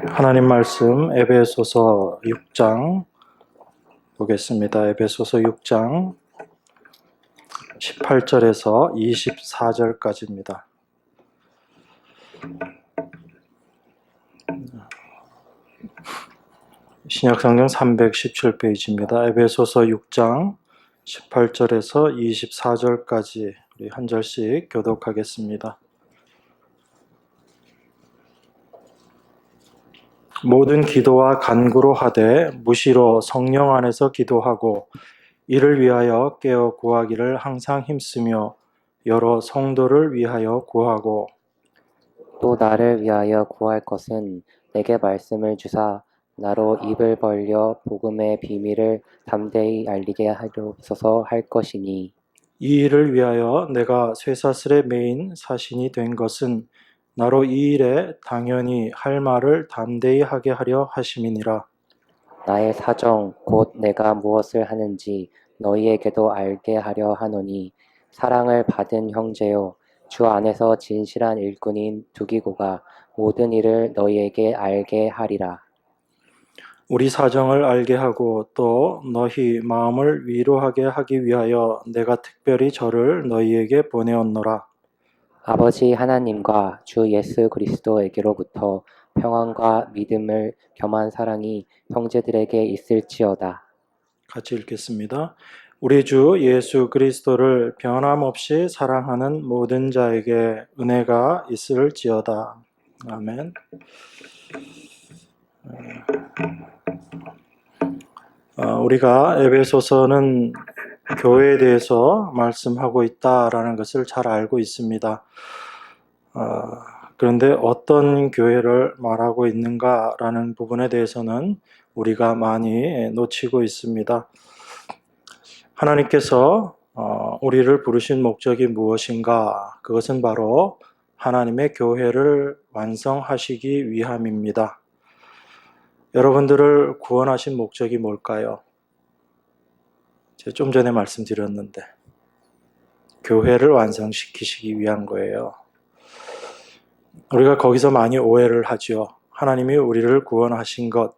하나님 말씀 에베소서 6장 보겠습니다. 에베소서 6장 18절에서 24절까지입니다. 신약성경 317페이지입니다. 에베소서 6장 18절에서 24절까지 우리 한 절씩 교독하겠습니다. 모든 기도와 간구로 하되 무시로 성령 안에서 기도하고 이를 위하여 깨어 구하기를 항상 힘쓰며 여러 성도를 위하여 구하고 또 나를 위하여 구할 것은 내게 말씀을 주사 나로 입을 벌려 복음의 비밀을 담대히 알리게 하옵소서 할 것이니 이 일을 위하여 내가 쇠사슬에 매인 사신이 된 것은 나로 이 일에 당연히 할 말을 담대히 하게 하려 하심이니라. 나의 사정 곧 내가 무엇을 하는지 너희에게도 알게 하려 하노니 사랑을 받은 형제요 주 안에서 진실한 일꾼인 두기고가 모든 일을 너희에게 알게 하리라. 우리 사정을 알게 하고 또 너희 마음을 위로하게 하기 위하여 내가 특별히 저를 너희에게 보내었노라. 아버지 하나님과 주 예수 그리스도에게로부터 평안과 믿음을 겸한 사랑이 형제들에게 있을지어다. 같이 읽겠습니다. 우리 주 예수 그리스도를 변함없이 사랑하는 모든 자에게 은혜가 있을지어다. 아멘. 우리가 에베소서는 교회에 대해서 말씀하고 있다라는 것을 잘 알고 있습니다. 그런데 어떤 교회를 말하고 있는가라는 부분에 대해서는 우리가 많이 놓치고 있습니다. 하나님께서 우리를 부르신 목적이 무엇인가? 그것은 바로 하나님의 교회를 완성하시기 위함입니다. 여러분들을 구원하신 목적이 뭘까요? 제가 좀 전에 말씀드렸는데 교회를 완성시키시기 위한 거예요. 우리가 거기서 많이 오해를 하죠. 하나님이 우리를 구원하신 것,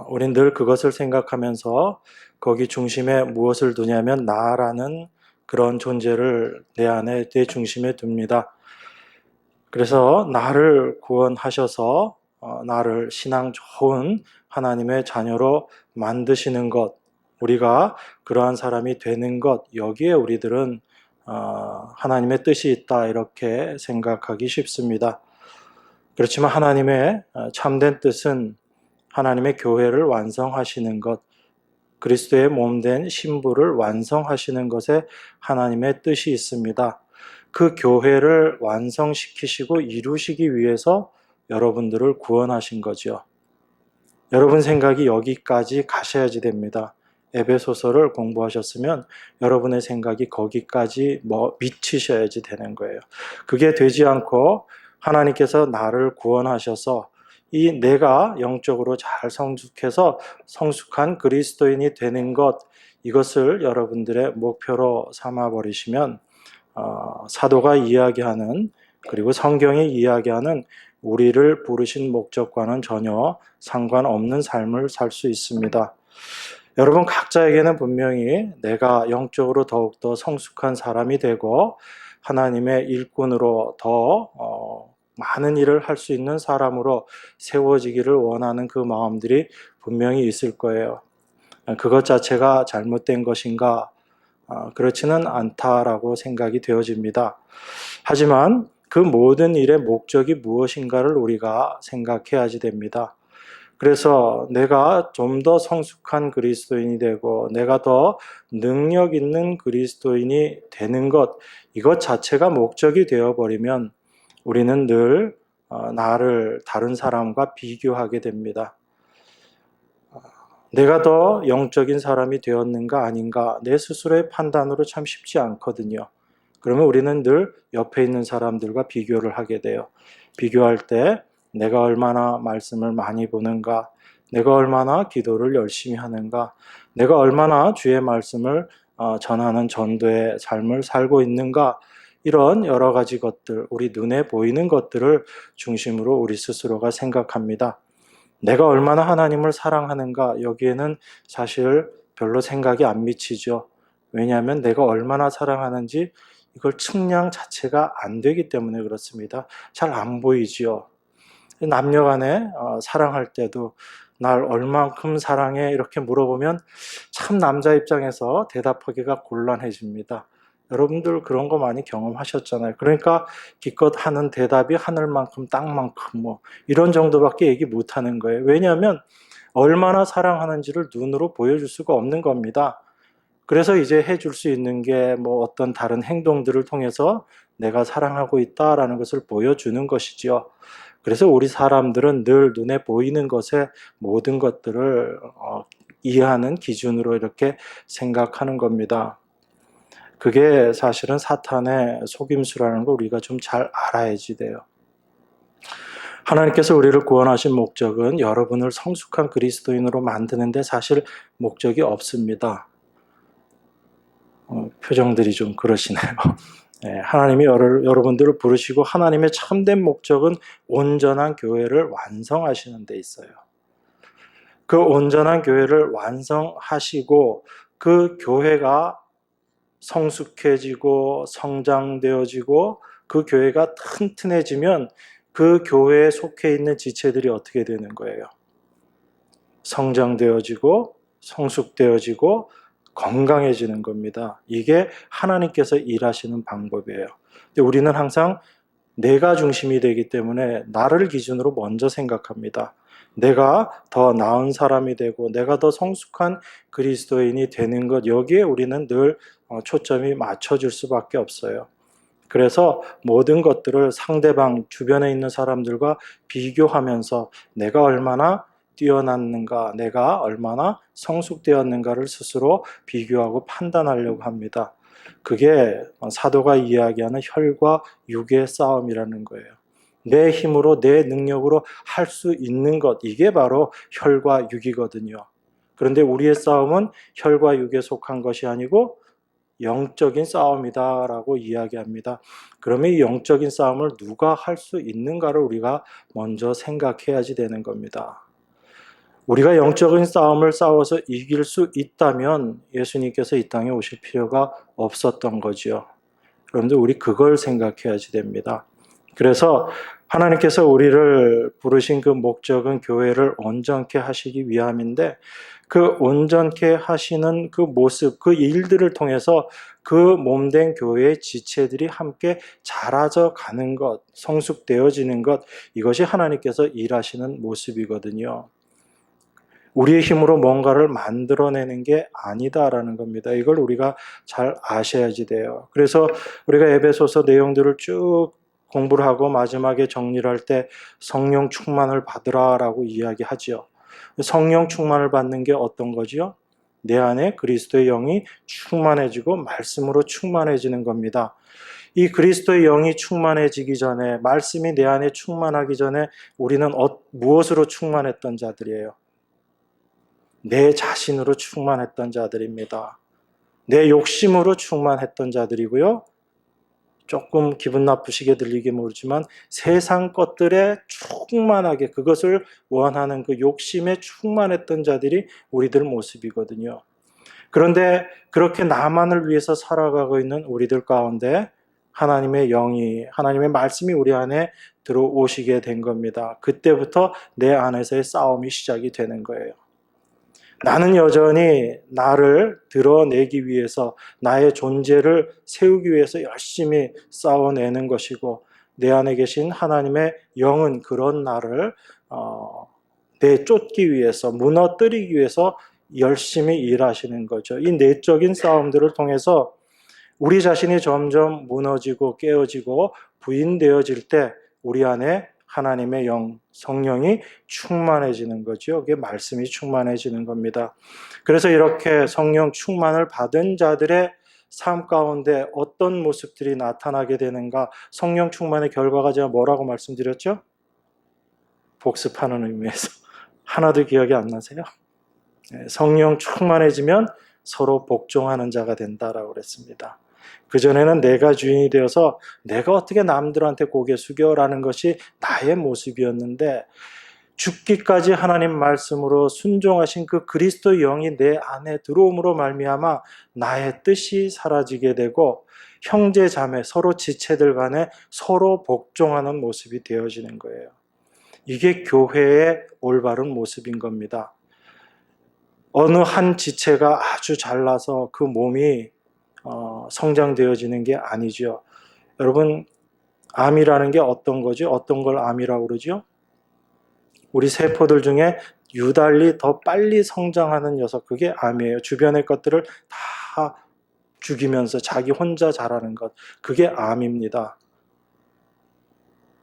우린 늘 그것을 생각하면서 거기 중심에 무엇을 두냐면 나라는 그런 존재를 내 중심에 둡니다. 그래서 나를 구원하셔서 나를 신앙 좋은 하나님의 자녀로 만드시는 것, 우리가 그러한 사람이 되는 것, 여기에 우리들은 하나님의 뜻이 있다 이렇게 생각하기 쉽습니다. 그렇지만 하나님의 참된 뜻은 하나님의 교회를 완성하시는 것, 그리스도의 몸된 신부를 완성하시는 것에 하나님의 뜻이 있습니다. 그 교회를 완성시키시고 이루시기 위해서 여러분들을 구원하신 거죠. 여러분 생각이 여기까지 가셔야지 됩니다. 에베소서를 공부하셨으면 여러분의 생각이 거기까지 미치셔야지 되는 거예요. 그게 되지 않고 하나님께서 나를 구원하셔서 이 내가 영적으로 잘 성숙해서 성숙한 그리스도인이 되는 것, 이것을 여러분들의 목표로 삼아버리시면 사도가 이야기하는, 그리고 성경이 이야기하는 우리를 부르신 목적과는 전혀 상관없는 삶을 살 수 있습니다. 여러분 각자에게는 분명히 내가 영적으로 더욱더 성숙한 사람이 되고 하나님의 일꾼으로 더 많은 일을 할 수 있는 사람으로 세워지기를 원하는 그 마음들이 분명히 있을 거예요. 그것 자체가 잘못된 것인가? 그렇지는 않다라고 생각이 되어집니다. 하지만 그 모든 일의 목적이 무엇인가를 우리가 생각해야지 됩니다. 그래서 내가 좀 더 성숙한 그리스도인이 되고 내가 더 능력 있는 그리스도인이 되는 것, 이것 자체가 목적이 되어버리면 우리는 늘 나를 다른 사람과 비교하게 됩니다. 내가 더 영적인 사람이 되었는가 아닌가 내 스스로의 판단으로 참 쉽지 않거든요. 그러면 우리는 늘 옆에 있는 사람들과 비교를 하게 돼요. 비교할 때 내가 얼마나 말씀을 많이 보는가, 내가 얼마나 기도를 열심히 하는가, 내가 얼마나 주의 말씀을 전하는 전도의 삶을 살고 있는가, 이런 여러 가지 것들, 우리 눈에 보이는 것들을 중심으로 우리 스스로가 생각합니다. 내가 얼마나 하나님을 사랑하는가, 여기에는 사실 별로 생각이 안 미치죠. 왜냐하면 내가 얼마나 사랑하는지 이걸 측량 자체가 안 되기 때문에 그렇습니다. 잘 안 보이지요. 남녀 간에 사랑할 때도 날 얼만큼 사랑해 이렇게 물어보면 참 남자 입장에서 대답하기가 곤란해집니다. 여러분들 그런 거 많이 경험하셨잖아요. 그러니까 기껏 하는 대답이 하늘만큼 땅만큼 뭐 이런 정도밖에 얘기 못 하는 거예요. 왜냐하면 얼마나 사랑하는지를 눈으로 보여줄 수가 없는 겁니다. 그래서 이제 해줄 수 있는 게 뭐 어떤 다른 행동들을 통해서 내가 사랑하고 있다라는 것을 보여주는 것이지요. 그래서 우리 사람들은 늘 눈에 보이는 것에 모든 것들을 이해하는 기준으로 이렇게 생각하는 겁니다. 그게 사실은 사탄의 속임수라는 걸 우리가 좀 잘 알아야지 돼요. 하나님께서 우리를 구원하신 목적은 여러분을 성숙한 그리스도인으로 만드는데 사실 목적이 없습니다. 표정들이 좀 그러시네요. 네, 하나님이 여러분들을 부르시고 하나님의 참된 목적은 온전한 교회를 완성하시는 데 있어요. 그 온전한 교회를 완성하시고 그 교회가 성숙해지고 성장되어지고 그 교회가 튼튼해지면 그 교회에 속해 있는 지체들이 어떻게 되는 거예요? 성장되어지고 성숙되어지고 건강해지는 겁니다. 이게 하나님께서 일하시는 방법이에요. 근데 우리는 항상 내가 중심이 되기 때문에 나를 기준으로 먼저 생각합니다. 내가 더 나은 사람이 되고 내가 더 성숙한 그리스도인이 되는 것, 여기에 우리는 늘 초점이 맞춰질 수밖에 없어요. 그래서 모든 것들을 상대방 주변에 있는 사람들과 비교하면서 내가 얼마나 뛰어났는가, 내가 얼마나 성숙되었는가를 스스로 비교하고 판단하려고 합니다. 그게 사도가 이야기하는 혈과 육의 싸움이라는 거예요. 내 힘으로 내 능력으로 할 수 있는 것, 이게 바로 혈과 육이거든요. 그런데 우리의 싸움은 혈과 육에 속한 것이 아니고 영적인 싸움이다라고 이야기합니다. 그러면 이 영적인 싸움을 누가 할 수 있는가를 우리가 먼저 생각해야지 되는 겁니다. 우리가 영적인 싸움을 싸워서 이길 수 있다면 예수님께서 이 땅에 오실 필요가 없었던 거지요. 여러분들 우리 그걸 생각해야지 됩니다. 그래서 하나님께서 우리를 부르신 그 목적은 교회를 온전케 하시기 위함인데 그 온전케 하시는 그 모습, 그 일들을 통해서 그 몸된 교회의 지체들이 함께 자라져 가는 것, 성숙되어지는 것, 이것이 하나님께서 일하시는 모습이거든요. 우리의 힘으로 뭔가를 만들어내는 게 아니다라는 겁니다. 이걸 우리가 잘 아셔야지 돼요. 그래서 우리가 에베소서 내용들을 쭉 공부를 하고 마지막에 정리를 할 때 성령 충만을 받으라라고 이야기하지요. 성령 충만을 받는 게 어떤 거지요? 내 안에 그리스도의 영이 충만해지고 말씀으로 충만해지는 겁니다. 이 그리스도의 영이 충만해지기 전에, 말씀이 내 안에 충만하기 전에 우리는 무엇으로 충만했던 자들이에요? 내 자신으로 충만했던 자들입니다. 내 욕심으로 충만했던 자들이고요. 조금 기분 나쁘시게 들리게 모르지만 세상 것들에 충만하게 그것을 원하는 그 욕심에 충만했던 자들이 우리들 모습이거든요. 그런데 그렇게 나만을 위해서 살아가고 있는 우리들 가운데 하나님의 영이, 하나님의 말씀이 우리 안에 들어오시게 된 겁니다. 그때부터 내 안에서의 싸움이 시작이 되는 거예요. 나는 여전히 나를 드러내기 위해서 나의 존재를 세우기 위해서 열심히 싸워내는 것이고 내 안에 계신 하나님의 영은 그런 나를 내쫓기 위해서 무너뜨리기 위해서 열심히 일하시는 거죠. 이 내적인 싸움들을 통해서 우리 자신이 점점 무너지고 깨어지고 부인되어질 때 우리 안에 하나님의 영, 성령이 충만해지는 거죠. 그게 말씀이 충만해지는 겁니다. 그래서 이렇게 성령 충만을 받은 자들의 삶 가운데 어떤 모습들이 나타나게 되는가? 성령 충만의 결과가 제가 뭐라고 말씀드렸죠? 복습하는 의미에서. 하나도 기억이 안 나세요? 성령 충만해지면 서로 복종하는 자가 된다라고 그랬습니다. 그전에는 내가 주인이 되어서 내가 어떻게 남들한테 고개 숙여라는 것이 나의 모습이었는데 죽기까지 하나님 말씀으로 순종하신 그 그리스도 영이 내 안에 들어옴으로 말미암아 나의 뜻이 사라지게 되고 형제 자매 서로 지체들 간에 서로 복종하는 모습이 되어지는 거예요. 이게 교회의 올바른 모습인 겁니다. 어느 한 지체가 아주 잘나서 그 몸이 성장되어지는 게 아니죠. 여러분, 암이라는 게 어떤 거죠? 어떤 걸 암이라고 그러죠? 우리 세포들 중에 유달리 더 빨리 성장하는 녀석, 그게 암이에요. 주변의 것들을 다 죽이면서 자기 혼자 자라는 것, 그게 암입니다.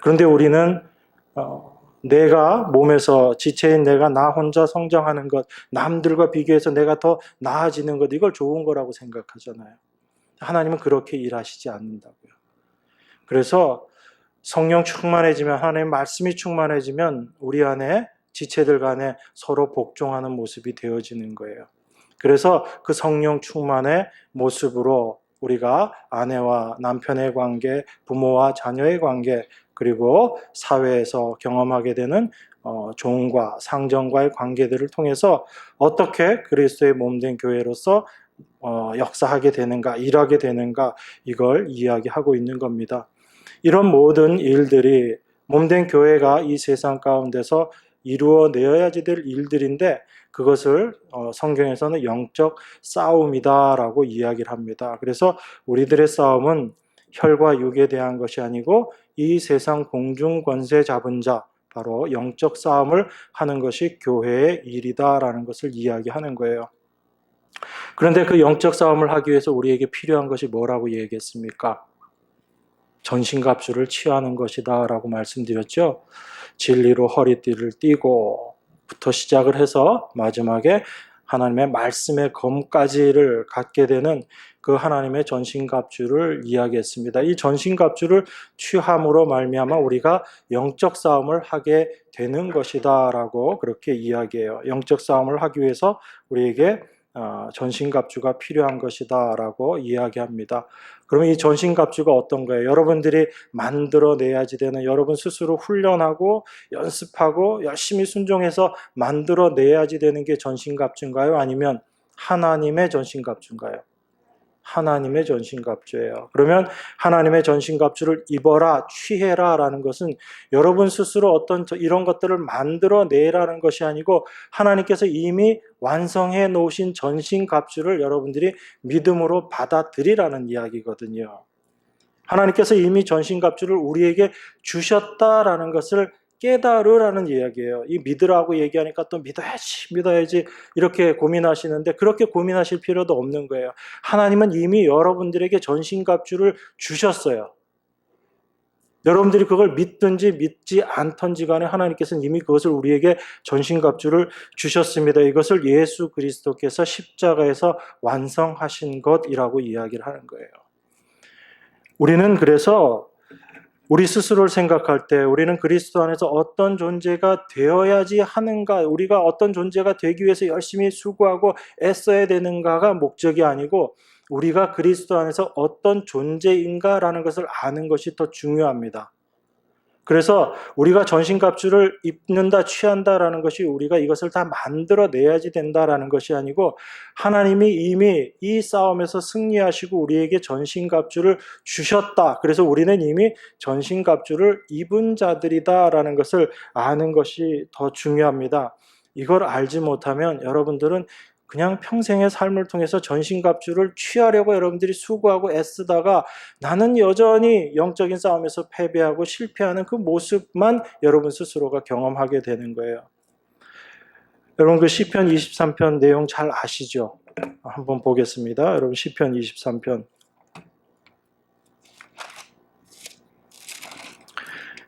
그런데 우리는 내가 몸에서 지체인 내가 나 혼자 성장하는 것, 남들과 비교해서 내가 더 나아지는 것, 이걸 좋은 거라고 생각하잖아요. 하나님은 그렇게 일하시지 않는다고요. 그래서 성령 충만해지면, 하나님의 말씀이 충만해지면 우리 안에 지체들 간에 서로 복종하는 모습이 되어지는 거예요. 그래서 그 성령 충만의 모습으로 우리가 아내와 남편의 관계, 부모와 자녀의 관계, 그리고 사회에서 경험하게 되는 종과 상정과의 관계들을 통해서 어떻게 그리스도의 몸된 교회로서 역사하게 되는가, 일하게 되는가, 이걸 이야기하고 있는 겁니다. 이런 모든 일들이 몸된 교회가 이 세상 가운데서 이루어내어야지 될 일들인데 그것을 성경에서는 영적 싸움이다라고 이야기를 합니다. 그래서 우리들의 싸움은 혈과 육에 대한 것이 아니고 이 세상 공중 권세 잡은 자, 바로 영적 싸움을 하는 것이 교회의 일이다라는 것을 이야기하는 거예요. 그런데 그 영적 싸움을 하기 위해서 우리에게 필요한 것이 뭐라고 얘기했습니까? 전신갑주를 취하는 것이다 라고 말씀드렸죠. 진리로 허리띠를 띠고 부터 시작을 해서 마지막에 하나님의 말씀의 검까지를 갖게 되는 그 하나님의 전신갑주를 이야기했습니다. 이 전신갑주를 취함으로 말미암아 우리가 영적 싸움을 하게 되는 것이다 라고 그렇게 이야기해요. 영적 싸움을 하기 위해서 우리에게 전신갑주가 필요한 것이다 라고 이야기합니다. 그러면 이 전신갑주가 어떤 거예요? 여러분들이 만들어내야지 되는, 여러분 스스로 훈련하고 연습하고 열심히 순종해서 만들어내야지 되는 게 전신갑주인가요? 아니면 하나님의 전신갑주인가요? 하나님의 전신갑주예요. 그러면 하나님의 전신갑주를 입어라, 취해라 라는 것은 여러분 스스로 어떤 이런 것들을 만들어내라는 것이 아니고 하나님께서 이미 완성해 놓으신 전신갑주를 여러분들이 믿음으로 받아들이라는 이야기거든요. 하나님께서 이미 전신갑주를 우리에게 주셨다라는 것을 깨달으라는 이야기예요. 이 믿으라고 얘기하니까 또 믿어야지 이렇게 고민하시는데 그렇게 고민하실 필요도 없는 거예요. 하나님은 이미 여러분들에게 전신갑주를 주셨어요. 여러분들이 그걸 믿든지 믿지 않던지 간에 하나님께서는 이미 그것을 우리에게 전신갑주를 주셨습니다. 이것을 예수 그리스도께서 십자가에서 완성하신 것이라고 이야기를 하는 거예요. 우리는 그래서 우리 스스로를 생각할 때 우리는 그리스도 안에서 어떤 존재가 되어야지 하는가, 우리가 어떤 존재가 되기 위해서 열심히 수고하고 애써야 되는가가 목적이 아니고 우리가 그리스도 안에서 어떤 존재인가라는 것을 아는 것이 더 중요합니다. 그래서 우리가 전신갑주를 입는다, 취한다라는 것이 우리가 이것을 다 만들어내야지 된다라는 것이 아니고 하나님이 이미 이 싸움에서 승리하시고 우리에게 전신갑주를 주셨다. 그래서 우리는 이미 전신갑주를 입은 자들이다라는 것을 아는 것이 더 중요합니다. 이걸 알지 못하면 여러분들은 그냥 평생의 삶을 통해서 전신갑주를 취하려고 여러분들이 수고하고 애쓰다가 나는 여전히 영적인 싸움에서 패배하고 실패하는 그 모습만 여러분 스스로가 경험하게 되는 거예요. 여러분 그 시편 23편 내용 잘 아시죠? 한번 보겠습니다. 여러분 시편 23편.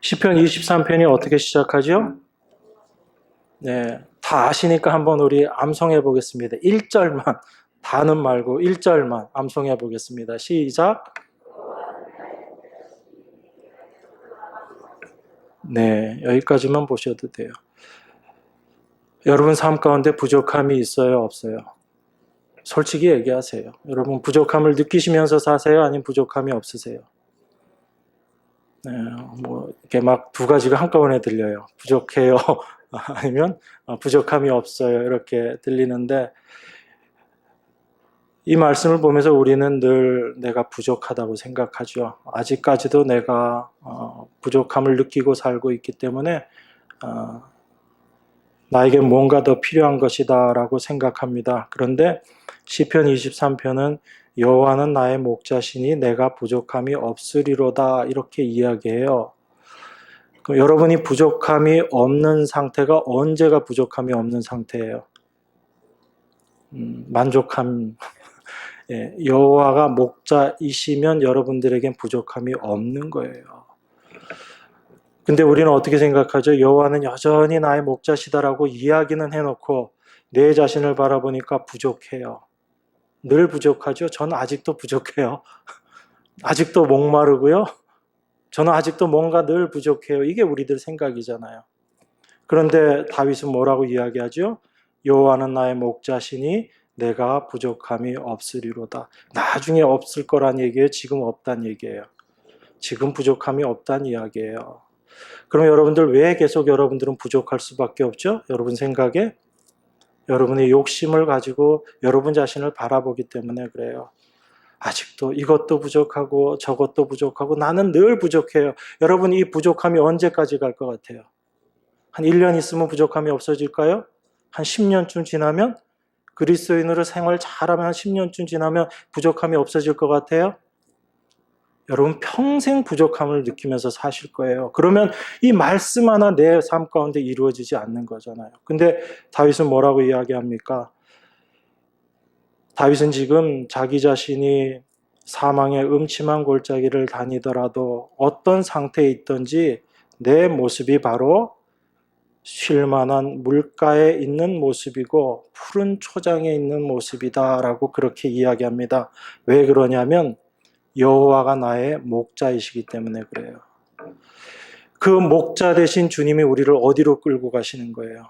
시편 23편이 어떻게 시작하죠? 네, 다 아시니까 한번 우리 암송해 보겠습니다. 1절만, 다는 말고 1절만 암송해 보겠습니다. 시작. 네, 여기까지만 보셔도 돼요. 여러분 삶 가운데 부족함이 있어요, 없어요? 솔직히 얘기하세요. 여러분 부족함을 느끼시면서 사세요? 아니면 부족함이 없으세요? 네, 뭐 이렇게 막 두 가지가 한꺼번에 들려요. 부족해요. 아니면 부족함이 없어요. 이렇게 들리는데 이 말씀을 보면서 우리는 늘 내가 부족하다고 생각하죠. 아직까지도 내가 부족함을 느끼고 살고 있기 때문에 나에게 뭔가 더 필요한 것이다라고 생각합니다. 그런데 시편 23편은 여호와는 나의 목자시니 내가 부족함이 없으리로다 이렇게 이야기해요. 그럼 여러분이 부족함이 없는 상태가 언제가 부족함이 없는 상태예요? 만족함. 예, 여호와가 목자이시면 여러분들에겐 부족함이 없는 거예요. 근데 우리는 어떻게 생각하죠? 여호와는 여전히 나의 목자시다라고 이야기는 해놓고 내 자신을 바라보니까 부족해요. 늘 부족하죠? 저는 아직도 부족해요. 아직도 목마르고요. 저는 아직도 뭔가 늘 부족해요. 이게 우리들 생각이잖아요. 그런데 다윗은 뭐라고 이야기하죠? 여호와는 나의 목자시니 내가 부족함이 없으리로다. 나중에 없을 거란 얘기예요? 지금 없단 얘기예요? 지금 부족함이 없단 이야기예요. 그럼 여러분들 왜 계속 여러분들은 부족할 수밖에 없죠? 여러분 생각에? 여러분의 욕심을 가지고 여러분 자신을 바라보기 때문에 그래요. 아직도 이것도 부족하고 저것도 부족하고 나는 늘 부족해요. 여러분 이 부족함이 언제까지 갈 것 같아요? 한 1년 있으면 부족함이 없어질까요? 한 10년쯤 지나면? 그리스도인으로 생활 잘하면 한 10년쯤 지나면 부족함이 없어질 것 같아요? 여러분 평생 부족함을 느끼면서 사실 거예요. 그러면 이 말씀 하나 내 삶 가운데 이루어지지 않는 거잖아요. 근데 다윗은 뭐라고 이야기합니까? 다윗은 지금 자기 자신이 사망의 음침한 골짜기를 다니더라도 어떤 상태에 있든지 내 모습이 바로 쉴만한 물가에 있는 모습이고 푸른 초장에 있는 모습이다라고 그렇게 이야기합니다. 왜 그러냐면 여호와가 나의 목자이시기 때문에 그래요. 그 목자 되신 주님이 우리를 어디로 끌고 가시는 거예요?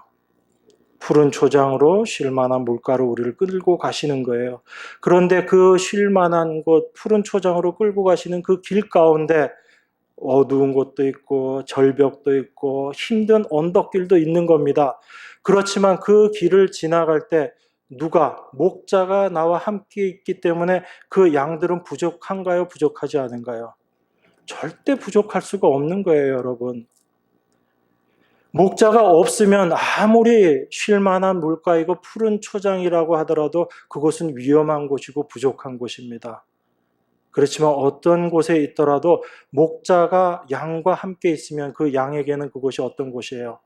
푸른 초장으로 쉴만한 물가로 우리를 끌고 가시는 거예요. 그런데 그 쉴만한 곳, 푸른 초장으로 끌고 가시는 그 길 가운데 어두운 곳도 있고 절벽도 있고 힘든 언덕길도 있는 겁니다. 그렇지만 그 길을 지나갈 때 누가 목자가 나와 함께 있기 때문에 그 양들은 부족한가요? 부족하지 않은가요? 절대 부족할 수가 없는 거예요, 여러분. 목자가 없으면 아무리 쉴만한 물가이고 푸른 초장이라고 하더라도 그곳은 위험한 곳이고 부족한 곳입니다. 그렇지만 어떤 곳에 있더라도 목자가 양과 함께 있으면 그 양에게는 그곳이 어떤 곳이에요?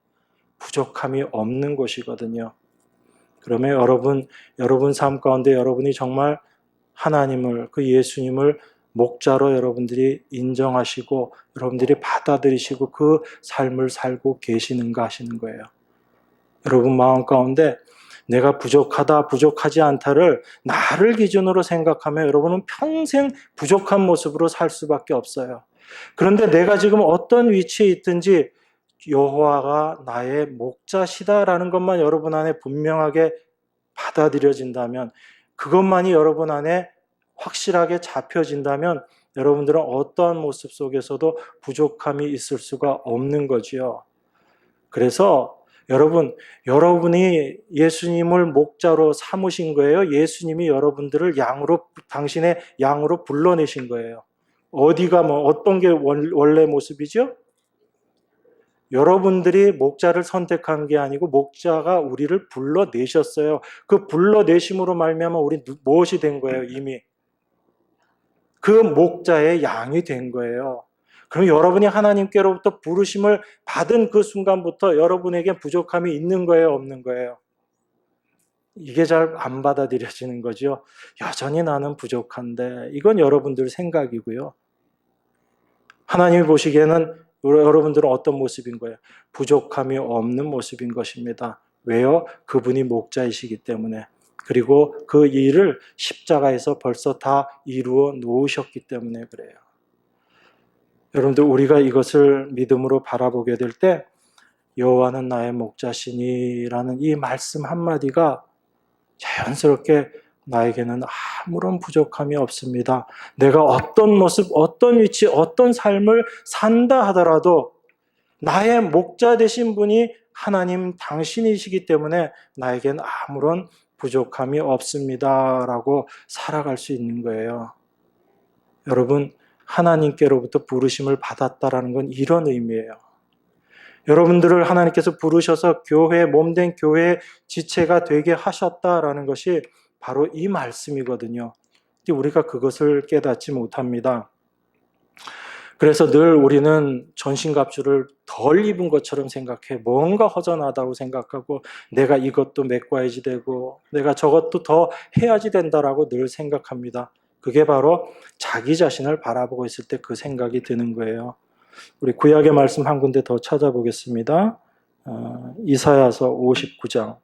부족함이 없는 곳이거든요. 그러면 여러분 삶 가운데 여러분이 정말 하나님을, 그 예수님을 목자로 여러분들이 인정하시고 여러분들이 받아들이시고 그 삶을 살고 계시는가 하시는 거예요. 여러분 마음 가운데 내가 부족하다, 부족하지 않다를 나를 기준으로 생각하면 여러분은 평생 부족한 모습으로 살 수밖에 없어요. 그런데 내가 지금 어떤 위치에 있든지 여호와가 나의 목자시다라는 것만 여러분 안에 분명하게 받아들여진다면, 그것만이 여러분 안에 확실하게 잡혀진다면 여러분들은 어떠한 모습 속에서도 부족함이 있을 수가 없는 거지요. 그래서 여러분이 예수님을 목자로 삼으신 거예요. 예수님이 여러분들을 당신의 양으로 불러내신 거예요. 어디가 어떤 게 원래 모습이죠? 여러분들이 목자를 선택한 게 아니고 목자가 우리를 불러내셨어요. 그 불러내심으로 말미암아 우리 무엇이 된 거예요? 이미 그 목자의 양이 된 거예요. 그럼 여러분이 하나님께로부터 부르심을 받은 그 순간부터 여러분에게 부족함이 있는 거예요? 없는 거예요? 이게 잘 안 받아들여지는 거죠. 여전히 나는 부족한데, 이건 여러분들 생각이고요. 하나님이 보시기에는 여러분들은 어떤 모습인 거예요? 부족함이 없는 모습인 것입니다. 왜요? 그분이 목자이시기 때문에. 그리고 그 일을 십자가에서 벌써 다 이루어 놓으셨기 때문에 그래요. 여러분들 우리가 이것을 믿음으로 바라보게 될 때 여호와는 나의 목자시니라는 이 말씀 한마디가 자연스럽게 나에게는 아무런 부족함이 없습니다. 내가 어떤 모습, 어떤 위치, 어떤 삶을 산다 하더라도 나의 목자 되신 분이 하나님 당신이시기 때문에 나에겐 아무런 부족함이 없습니다. 라고 살아갈 수 있는 거예요. 여러분, 하나님께로부터 부르심을 받았다라는 건 이런 의미예요. 여러분들을 하나님께서 부르셔서 교회, 몸된 교회의 지체가 되게 하셨다라는 것이 바로 이 말씀이거든요. 근데 우리가 그것을 깨닫지 못합니다. 그래서 늘 우리는 전신갑주를 덜 입은 것처럼 생각해. 뭔가 허전하다고 생각하고 내가 이것도 메꿔야지 되고 내가 저것도 더 해야지 된다라고 늘 생각합니다. 그게 바로 자기 자신을 바라보고 있을 때 그 생각이 드는 거예요. 우리 구약의 말씀 한 군데 더 찾아보겠습니다. 이사야서 59장.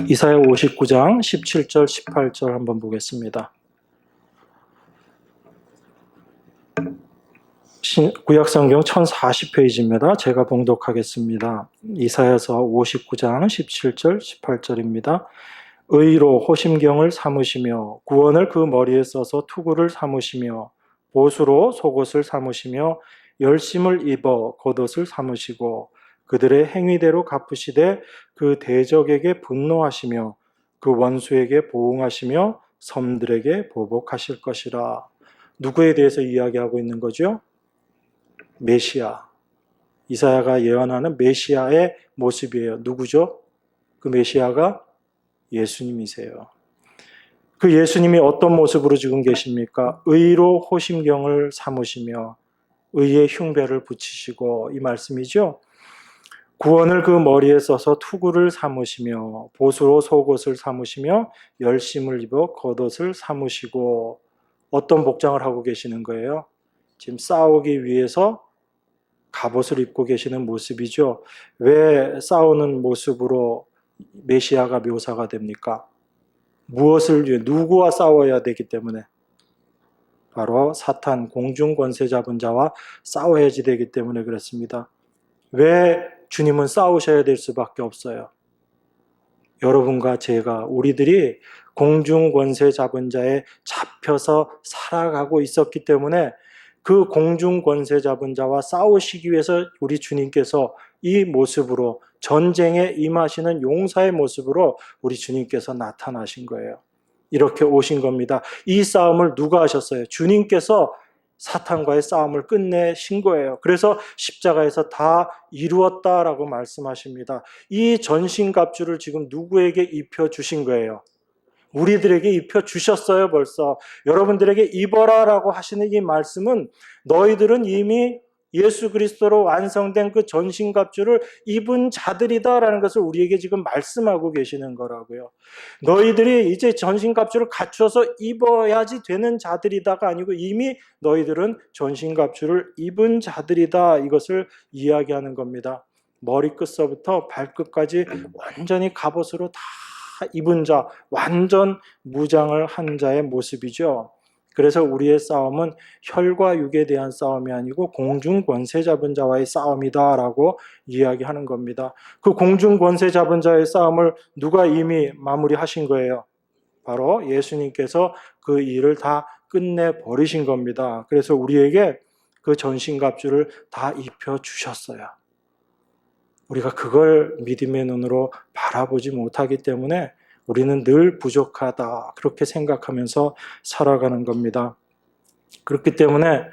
이사야 59장 17절 18절 한번 보겠습니다. 구약성경 1040페이지입니다. 제가 봉독하겠습니다. 이사야서 59장 17절 18절입니다. 의로 호심경을 삼으시며 구원을 그 머리에 써서 투구를 삼으시며 보수로 속옷을 삼으시며 열심을 입어 겉옷을 삼으시고 그들의 행위대로 갚으시되 그 대적에게 분노하시며 그 원수에게 보응하시며 섬들에게 보복하실 것이라. 누구에 대해서 이야기하고 있는 거죠? 메시아. 이사야가 예언하는 메시아의 모습이에요. 누구죠? 그 메시아가 예수님이세요. 그 예수님이 어떤 모습으로 지금 계십니까? 의로 호심경을 삼으시며 의의 흉배를 붙이시고 이 말씀이죠. 구원을 그 머리에 써서 투구를 삼으시며 보수로 속옷을 삼으시며 열심을 입어 겉옷을 삼으시고 어떤 복장을 하고 계시는 거예요? 지금 싸우기 위해서 갑옷을 입고 계시는 모습이죠. 왜 싸우는 모습으로 메시아가 묘사가 됩니까? 무엇을 위해 누구와 싸워야 되기 때문에 바로 사탄 공중 권세 잡은 자와 싸워야지 되기 때문에 그렇습니다. 왜 주님은 싸우셔야 될 수밖에 없어요? 여러분과 제가 우리들이 공중 권세 잡은 자에 잡혀서 살아가고 있었기 때문에 그 공중 권세 잡은 자와 싸우시기 위해서 우리 주님께서 이 모습으로 전쟁에 임하시는 용사의 모습으로 우리 주님께서 나타나신 거예요. 이렇게 오신 겁니다. 이 싸움을 누가 하셨어요? 주님께서 사탄과의 싸움을 끝내신 거예요. 그래서 십자가에서 다 이루었다라고 말씀하십니다. 이 전신갑주를 지금 누구에게 입혀주신 거예요? 우리들에게 입혀주셨어요, 벌써. 여러분들에게 입어라라고 하시는 이 말씀은 너희들은 이미 예수 그리스도로 완성된 그 전신갑주를 입은 자들이다라는 것을 우리에게 지금 말씀하고 계시는 거라고요. 너희들이 이제 전신갑주를 갖춰서 입어야지 되는 자들이다가 아니고 이미 너희들은 전신갑주를 입은 자들이다, 이것을 이야기하는 겁니다. 머리끝서부터 발끝까지 완전히 갑옷으로 다 입은 자, 완전 무장을 한 자의 모습이죠. 그래서 우리의 싸움은 혈과 육에 대한 싸움이 아니고 공중 권세 잡은 자와의 싸움이다라고 이야기하는 겁니다. 그 공중 권세 잡은 자의 싸움을 누가 이미 마무리하신 거예요? 바로 예수님께서 그 일을 다 끝내버리신 겁니다. 그래서 우리에게 그 전신갑주를 다 입혀주셨어요. 우리가 그걸 믿음의 눈으로 바라보지 못하기 때문에 우리는 늘 부족하다, 그렇게 생각하면서 살아가는 겁니다. 그렇기 때문에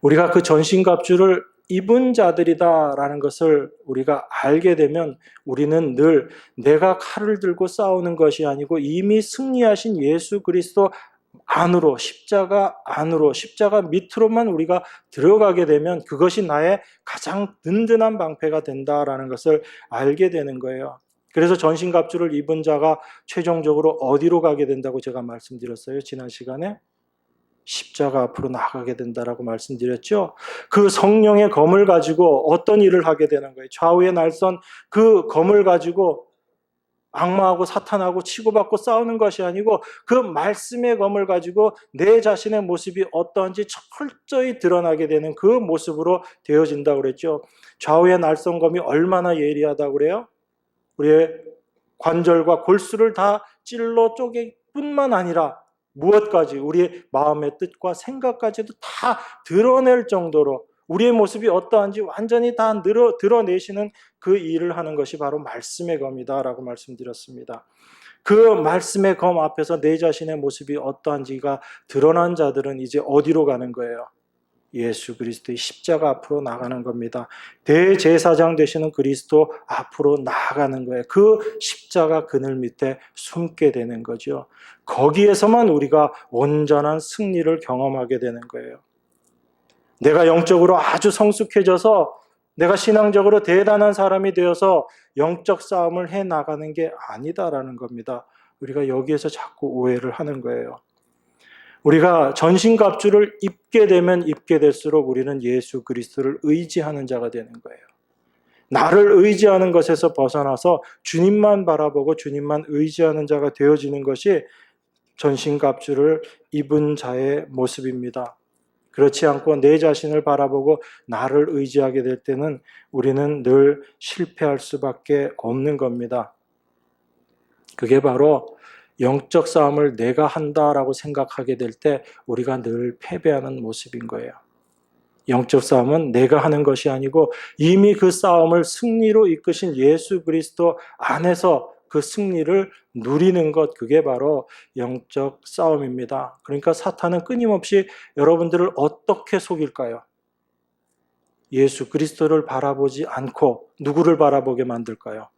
우리가 그 전신갑주를 입은 자들이다라는 것을 우리가 알게 되면 우리는 늘 내가 칼을 들고 싸우는 것이 아니고 이미 승리하신 예수 그리스도 안으로, 십자가 안으로, 십자가 밑으로만 우리가 들어가게 되면 그것이 나의 가장 든든한 방패가 된다라는 것을 알게 되는 거예요. 그래서 전신갑주를 입은 자가 최종적으로 어디로 가게 된다고 제가 말씀드렸어요, 지난 시간에? 십자가 앞으로 나가게 된다라고 말씀드렸죠. 그 성령의 검을 가지고 어떤 일을 하게 되는 거예요? 좌우의 날선 그 검을 가지고 악마하고 사탄하고 치고받고 싸우는 것이 아니고 그 말씀의 검을 가지고 내 자신의 모습이 어떠한지 철저히 드러나게 되는 그 모습으로 되어진다고 그랬죠. 좌우의 날선 검이 얼마나 예리하다고 그래요? 우리의 관절과 골수를 다 찔러 쪼갤 뿐만 아니라 무엇까지 우리의 마음의 뜻과 생각까지도 다 드러낼 정도로 우리의 모습이 어떠한지 완전히 다 드러내시는 그 일을 하는 것이 바로 말씀의 검이다라고 말씀드렸습니다. 그 말씀의 검 앞에서 내 자신의 모습이 어떠한지가 드러난 자들은 이제 어디로 가는 거예요? 예수 그리스도의 십자가 앞으로 나가는 겁니다. 대제사장 되시는 그리스도 앞으로 나아가는 거예요. 그 십자가 그늘 밑에 숨게 되는 거죠. 거기에서만 우리가 온전한 승리를 경험하게 되는 거예요. 내가 영적으로 아주 성숙해져서 내가 신앙적으로 대단한 사람이 되어서 영적 싸움을 해 나가는 게 아니다라는 겁니다. 우리가 여기에서 자꾸 오해를 하는 거예요. 우리가 전신갑주를 입게 되면 입게 될수록 우리는 예수 그리스도를 의지하는 자가 되는 거예요. 나를 의지하는 것에서 벗어나서 주님만 바라보고 주님만 의지하는 자가 되어지는 것이 전신갑주를 입은 자의 모습입니다. 그렇지 않고 내 자신을 바라보고 나를 의지하게 될 때는 우리는 늘 실패할 수밖에 없는 겁니다. 그게 바로 영적 싸움을 내가 한다라고 생각하게 될 때 우리가 늘 패배하는 모습인 거예요. 영적 싸움은 내가 하는 것이 아니고 이미 그 싸움을 승리로 이끄신 예수 그리스도 안에서 그 승리를 누리는 것, 그게 바로 영적 싸움입니다. 그러니까 사탄은 끊임없이 여러분들을 어떻게 속일까요? 예수 그리스도를 바라보지 않고 누구를 바라보게 만들까요?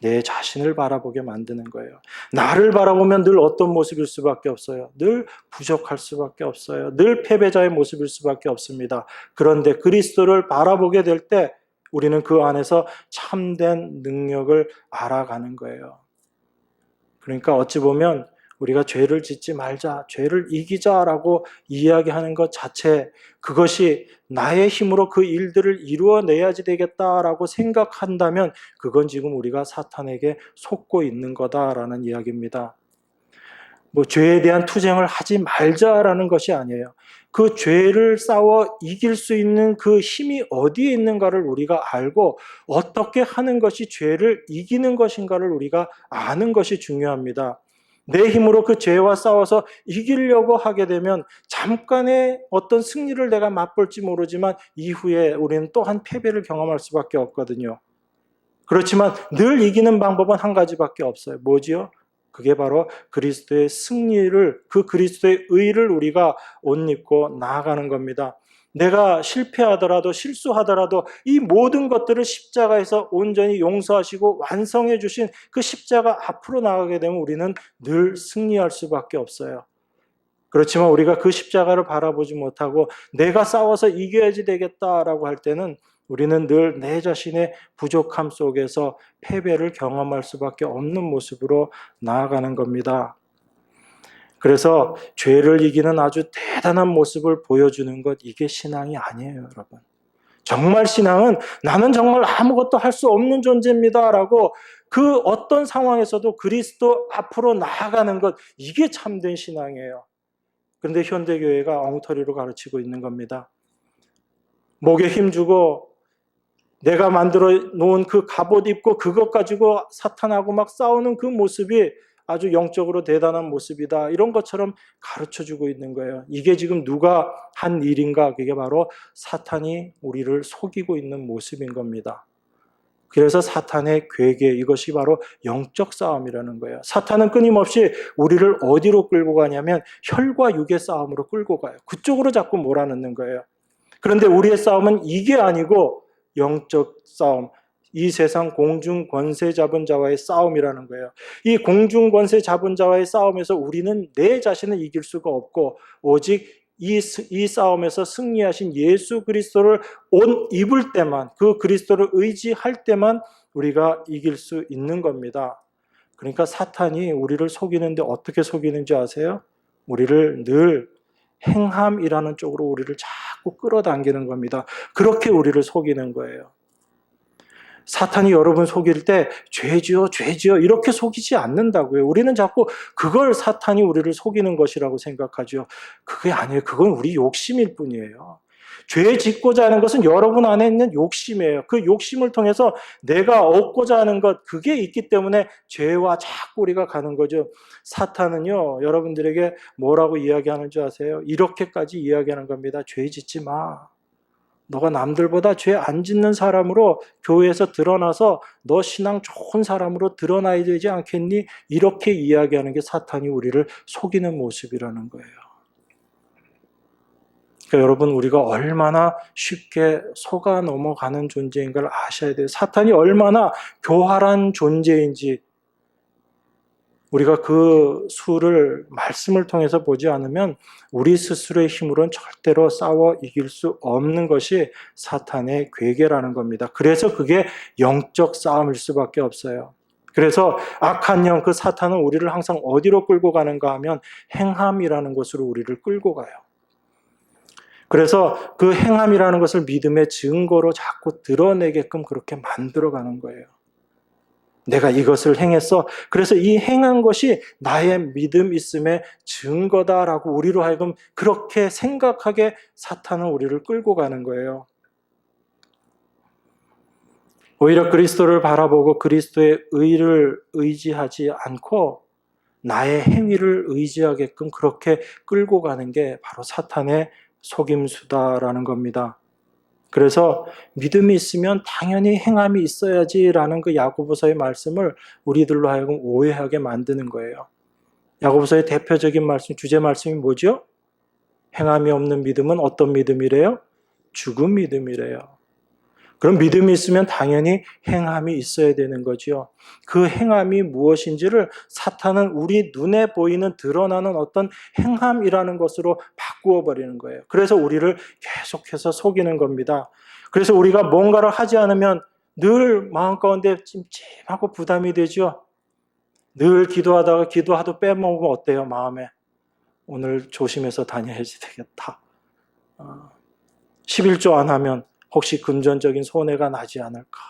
내 자신을 바라보게 만드는 거예요. 나를 바라보면 늘 어떤 모습일 수밖에 없어요. 늘 부족할 수밖에 없어요. 늘 패배자의 모습일 수밖에 없습니다. 그런데 그리스도를 바라보게 될 때 우리는 그 안에서 참된 능력을 알아가는 거예요. 그러니까 어찌 보면 우리가 죄를 짓지 말자, 죄를 이기자라고 이야기하는 것 자체, 그것이 나의 힘으로 그 일들을 이루어내야지 되겠다라고 생각한다면 그건 지금 우리가 사탄에게 속고 있는 거다라는 이야기입니다. 죄에 대한 투쟁을 하지 말자라는 것이 아니에요. 그 죄를 싸워 이길 수 있는 그 힘이 어디에 있는가를 우리가 알고 어떻게 하는 것이 죄를 이기는 것인가를 우리가 아는 것이 중요합니다. 내 힘으로 그 죄와 싸워서 이기려고 하게 되면 잠깐의 어떤 승리를 내가 맛볼지 모르지만 이후에 우리는 또한 패배를 경험할 수밖에 없거든요. 그렇지만 늘 이기는 방법은 한 가지밖에 없어요. 뭐지요? 그게 바로 그리스도의 승리를, 그 그리스도의 의를 우리가 옷 입고 나아가는 겁니다. 내가 실패하더라도 실수하더라도 이 모든 것들을 십자가에서 온전히 용서하시고 완성해 주신 그 십자가 앞으로 나가게 되면 우리는 늘 승리할 수밖에 없어요. 그렇지만 우리가 그 십자가를 바라보지 못하고 내가 싸워서 이겨야지 되겠다라고 할 때는 우리는 늘 내 자신의 부족함 속에서 패배를 경험할 수밖에 없는 모습으로 나아가는 겁니다. 그래서 죄를 이기는 아주 대단한 모습을 보여주는 것, 이게 신앙이 아니에요, 여러분. 정말 신앙은 나는 정말 아무것도 할 수 없는 존재입니다라고 그 어떤 상황에서도 그리스도 앞으로 나아가는 것, 이게 참된 신앙이에요. 그런데 현대교회가 엉터리로 가르치고 있는 겁니다. 목에 힘주고 내가 만들어 놓은 그 갑옷 입고 그것 가지고 사탄하고 막 싸우는 그 모습이 아주 영적으로 대단한 모습이다, 이런 것처럼 가르쳐주고 있는 거예요. 이게 지금 누가 한 일인가? 그게 바로 사탄이 우리를 속이고 있는 모습인 겁니다. 그래서 사탄의 괴계, 이것이 바로 영적 싸움이라는 거예요. 사탄은 끊임없이 우리를 어디로 끌고 가냐면 혈과 육의 싸움으로 끌고 가요. 그쪽으로 자꾸 몰아넣는 거예요. 그런데 우리의 싸움은 이게 아니고 영적 싸움, 이 세상 공중 권세 잡은 자와의 싸움이라는 거예요. 이 공중 권세 잡은 자와의 싸움에서 우리는 내 자신을 이길 수가 없고 오직 이 싸움에서 승리하신 예수 그리스도를 옷 입을 때만, 그 그리스도를 의지할 때만 우리가 이길 수 있는 겁니다. 그러니까 사탄이 우리를 속이는데 어떻게 속이는지 아세요? 우리를 늘 행함이라는 쪽으로 우리를 자꾸 끌어당기는 겁니다. 그렇게 우리를 속이는 거예요. 사탄이 여러분 속일 때 죄지어 죄지어 이렇게 속이지 않는다고요. 우리는 자꾸 그걸 사탄이 우리를 속이는 것이라고 생각하죠. 그게 아니에요. 그건 우리 욕심일 뿐이에요. 죄 짓고자 하는 것은 여러분 안에 있는 욕심이에요. 그 욕심을 통해서 내가 얻고자 하는 것, 그게 있기 때문에 죄와 자꾸 우리가 가는 거죠. 사탄은요, 여러분들에게 뭐라고 이야기하는 줄 아세요? 이렇게까지 이야기하는 겁니다. 죄 짓지 마. 너가 남들보다 죄 안 짓는 사람으로 교회에서 드러나서 너 신앙 좋은 사람으로 드러나야 되지 않겠니? 이렇게 이야기하는 게 사탄이 우리를 속이는 모습이라는 거예요. 그러니까 여러분, 우리가 얼마나 쉽게 속아 넘어가는 존재인 걸 아셔야 돼요. 사탄이 얼마나 교활한 존재인지 우리가 그 수를 말씀을 통해서 보지 않으면 우리 스스로의 힘으로는 절대로 싸워 이길 수 없는 것이 사탄의 괴계라는 겁니다. 그래서 그게 영적 싸움일 수밖에 없어요. 그래서 악한 영, 그 사탄은 우리를 항상 어디로 끌고 가는가 하면 행함이라는 것으로 우리를 끌고 가요. 그래서 그 행함이라는 것을 믿음의 증거로 자꾸 드러내게끔 그렇게 만들어가는 거예요. 내가 이것을 행했어. 그래서 이 행한 것이 나의 믿음 있음의 증거다라고 우리로 하여금 그렇게 생각하게 사탄은 우리를 끌고 가는 거예요. 오히려 그리스도를 바라보고 그리스도의 의를 의지하지 않고 나의 행위를 의지하게끔 그렇게 끌고 가는 게 바로 사탄의 속임수다라는 겁니다. 그래서 믿음이 있으면 당연히 행함이 있어야지라는 그 야고보서의 말씀을 우리들로 하여금 오해하게 만드는 거예요. 야고보서의 대표적인 말씀, 주제 말씀이 뭐죠? 행함이 없는 믿음은 어떤 믿음이래요? 죽은 믿음이래요. 그럼 믿음이 있으면 당연히 행함이 있어야 되는 거죠. 그 행함이 무엇인지를 사탄은 우리 눈에 보이는 드러나는 어떤 행함이라는 것으로 바꾸어 버리는 거예요. 그래서 우리를 계속해서 속이는 겁니다. 그래서 우리가 뭔가를 하지 않으면 늘 마음 가운데 찜찜하고 부담이 되죠. 늘 기도하다가 기도하도 빼먹으면 어때요, 마음에? 오늘 조심해서 다녀야지 되겠다. 11조 안 하면 혹시 금전적인 손해가 나지 않을까,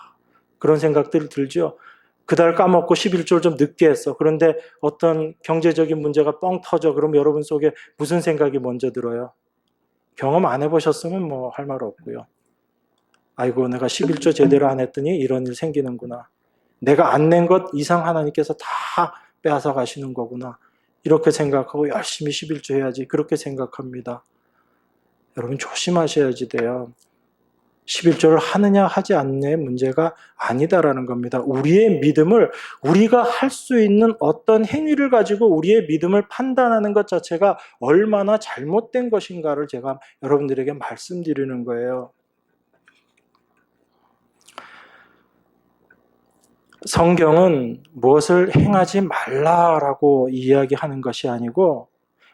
그런 생각들이 들죠. 그달 까먹고 11조를 좀 늦게 했어. 그런데 어떤 경제적인 문제가 뻥 터져. 그럼 여러분 속에 무슨 생각이 먼저 들어요? 경험 안 해보셨으면 뭐 할 말 없고요. 아이고, 내가 11조 제대로 안 했더니 이런 일 생기는구나. 내가 안 낸 것 이상 하나님께서 다 빼앗아 가시는 거구나. 이렇게 생각하고 열심히 11조 해야지, 그렇게 생각합니다. 여러분 조심하셔야지 돼요. 11조를 하느냐 하지 않느냐의 문제가 아니다라는 겁니다. 우리의 믿음을, 우리가 할 수 있는 어떤 행위를 가지고 우리의 믿음을 판단하는 것 자체가 얼마나 잘못된 것인가를 제가 여러분들에게 말씀드리는 거예요. 성경은 무엇을 행하지 말라라고 이야기하는 것이 아니고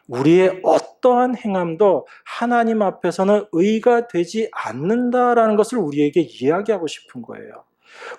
우리의 어떠한 행함도 하나님 앞에서는 의가 되지 않는다라는 것을 우리에게 이야기하고 싶은 거예요.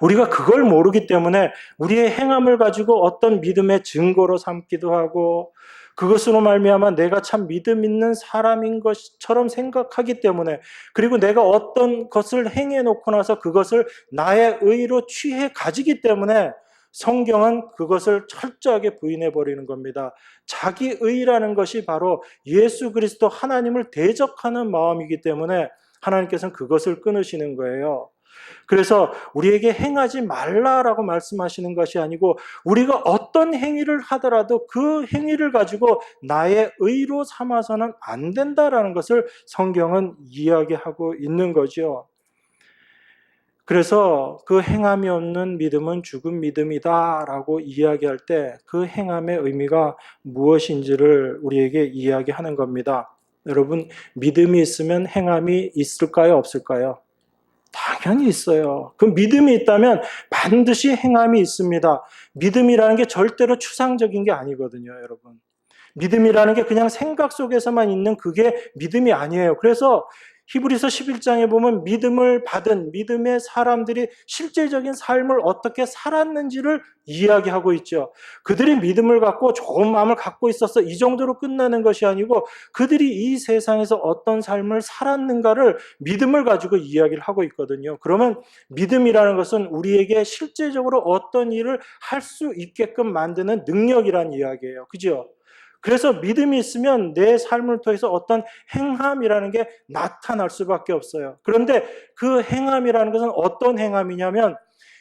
우리가 그걸 모르기 때문에 우리의 행함을 가지고 어떤 믿음의 증거로 삼기도 하고 그것으로 말미암아 내가 참 믿음 있는 사람인 것처럼 생각하기 때문에, 그리고 내가 어떤 것을 행해 놓고 나서 그것을 나의 의로 취해 가지기 때문에 성경은 그것을 철저하게 부인해 버리는 겁니다. 자기 의라는 것이 바로 예수 그리스도 하나님을 대적하는 마음이기 때문에 하나님께서는 그것을 끊으시는 거예요. 그래서 우리에게 행하지 말라라고 말씀하시는 것이 아니고 우리가 어떤 행위를 하더라도 그 행위를 가지고 나의 의로 삼아서는 안 된다라는 것을 성경은 이야기하고 있는 거죠. 그래서 그 행함이 없는 믿음은 죽은 믿음이다라고 이야기할 때 그 행함의 의미가 무엇인지를 우리에게 이야기하는 겁니다. 여러분, 믿음이 있으면 행함이 있을까요, 없을까요? 당연히 있어요. 그 믿음이 있다면 반드시 행함이 있습니다. 믿음이라는 게 절대로 추상적인 게 아니거든요, 여러분. 믿음이라는 게 그냥 생각 속에서만 있는 그게 믿음이 아니에요. 그래서 히브리서 11장에 보면 믿음을 받은 믿음의 사람들이 실제적인 삶을 어떻게 살았는지를 이야기하고 있죠. 그들이 믿음을 갖고 좋은 마음을 갖고 있었어, 이 정도로 끝나는 것이 아니고 그들이 이 세상에서 어떤 삶을 살았는가를 믿음을 가지고 이야기를 하고 있거든요. 그러면 믿음이라는 것은 우리에게 실제적으로 어떤 일을 할 수 있게끔 만드는 능력이란 이야기예요. 그죠? 그래서 믿음이 있으면 내 삶을 통해서 어떤 행함이라는 게 나타날 수밖에 없어요. 그런데 그 행함이라는 것은 어떤 행함이냐면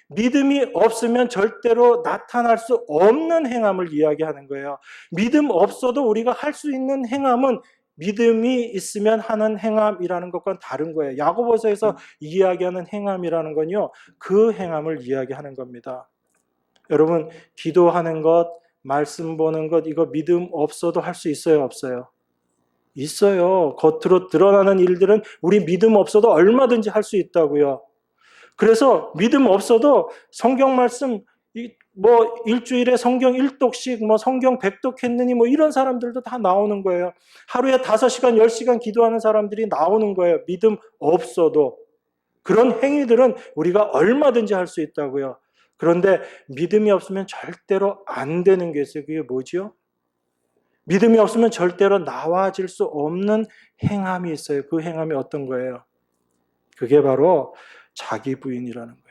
믿음이 없으면 절대로 나타날 수 없는 행함을 이야기하는 거예요. 믿음 없어도 우리가 할 수 있는 행함은 믿음이 있으면 하는 행함이라는 것과는 다른 거예요. 야고보서에서 이야기하는 행함이라는 건요, 그 행함을 이야기하는 겁니다. 여러분, 기도하는 것, 말씀 보는 것, 이거 믿음 없어도 할 수 있어요, 없어요? 있어요. 겉으로 드러나는 일들은 우리 믿음 없어도 얼마든지 할 수 있다고요. 그래서 믿음 없어도 성경 말씀, 일주일에 성경 1독씩, 성경 100독 했느니, 이런 사람들도 다 나오는 거예요. 하루에 5시간, 10시간 기도하는 사람들이 나오는 거예요. 믿음 없어도. 그런 행위들은 우리가 얼마든지 할 수 있다고요. 그런데 믿음이 없으면 절대로 안 되는 게 있어요. 그게 뭐지요? 믿음이 없으면 절대로 나와질 수 없는 행함이 있어요. 그 행함이 어떤 거예요? 그게 바로 자기 부인이라는 거예요.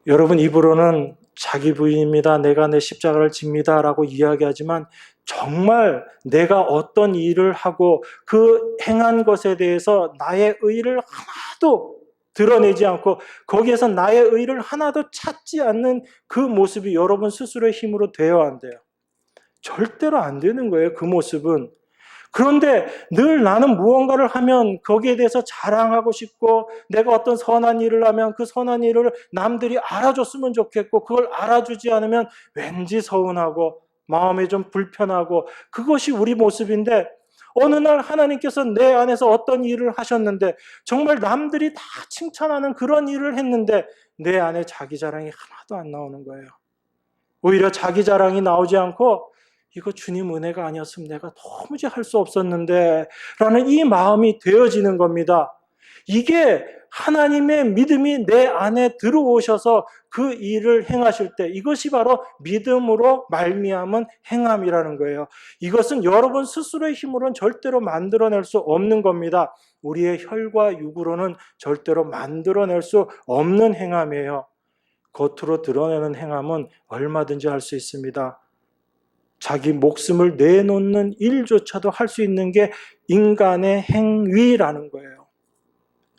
여러분, 입으로는 자기 부인입니다. 내가 내 십자가를 집니다. 라고 이야기하지만 정말 내가 어떤 일을 하고 그 행한 것에 대해서 나의 의를 하나도 드러내지 않고 거기에서 나의 의를 하나도 찾지 않는 그 모습이 여러분 스스로의 힘으로 되어야 한대요. 절대로 안 되는 거예요, 그 모습은. 그런데 늘 나는 무언가를 하면 거기에 대해서 자랑하고 싶고 내가 어떤 선한 일을 하면 그 선한 일을 남들이 알아줬으면 좋겠고 그걸 알아주지 않으면 왠지 서운하고 마음이 좀 불편하고 그것이 우리 모습인데 어느 날 하나님께서 내 안에서 어떤 일을 하셨는데 정말 남들이 다 칭찬하는 그런 일을 했는데 내 안에 자기 자랑이 하나도 안 나오는 거예요. 오히려 자기 자랑이 나오지 않고 이거 주님 은혜가 아니었으면 내가 도무지 할 수 없었는데 라는 이 마음이 되어지는 겁니다. 이게 하나님의 믿음이 내 안에 들어오셔서 그 일을 행하실 때 이것이 바로 믿음으로 말미암은 행함이라는 거예요. 이것은 여러분 스스로의 힘으로는 절대로 만들어낼 수 없는 겁니다. 우리의 혈과 육으로는 절대로 만들어낼 수 없는 행함이에요. 겉으로 드러내는 행함은 얼마든지 할 수 있습니다. 자기 목숨을 내놓는 일조차도 할 수 있는 게 인간의 행위라는 거예요.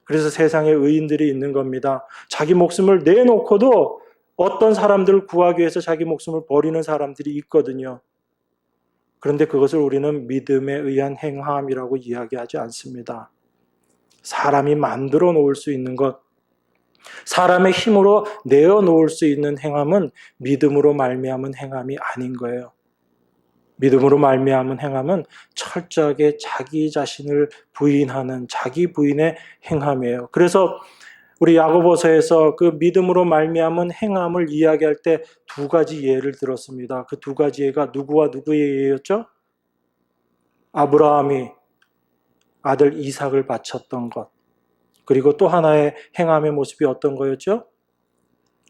그래서 세상에 의인들이 있는 겁니다. 자기 목숨을 내놓고도 어떤 사람들을 구하기 위해서 자기 목숨을 버리는 사람들이 있거든요. 그런데 그것을 우리는 믿음에 의한 행함이라고 이야기하지 않습니다. 사람이 만들어 놓을 수 있는 것, 사람의 힘으로 내어놓을 수 있는 행함은 믿음으로 말미암은 행함이 아닌 거예요. 믿음으로 말미암은 행함은 철저하게 자기 자신을 부인하는 자기 부인의 행함이에요. 그래서 우리 야고보서에서 그 믿음으로 말미암은 행함을 이야기할 때 2가지 예를 들었습니다. 그 2가지 예가 누구와 누구의 예였죠? 아브라함이 아들 이삭을 바쳤던 것. 그리고 또 하나의 행함의 모습이 어떤 거였죠?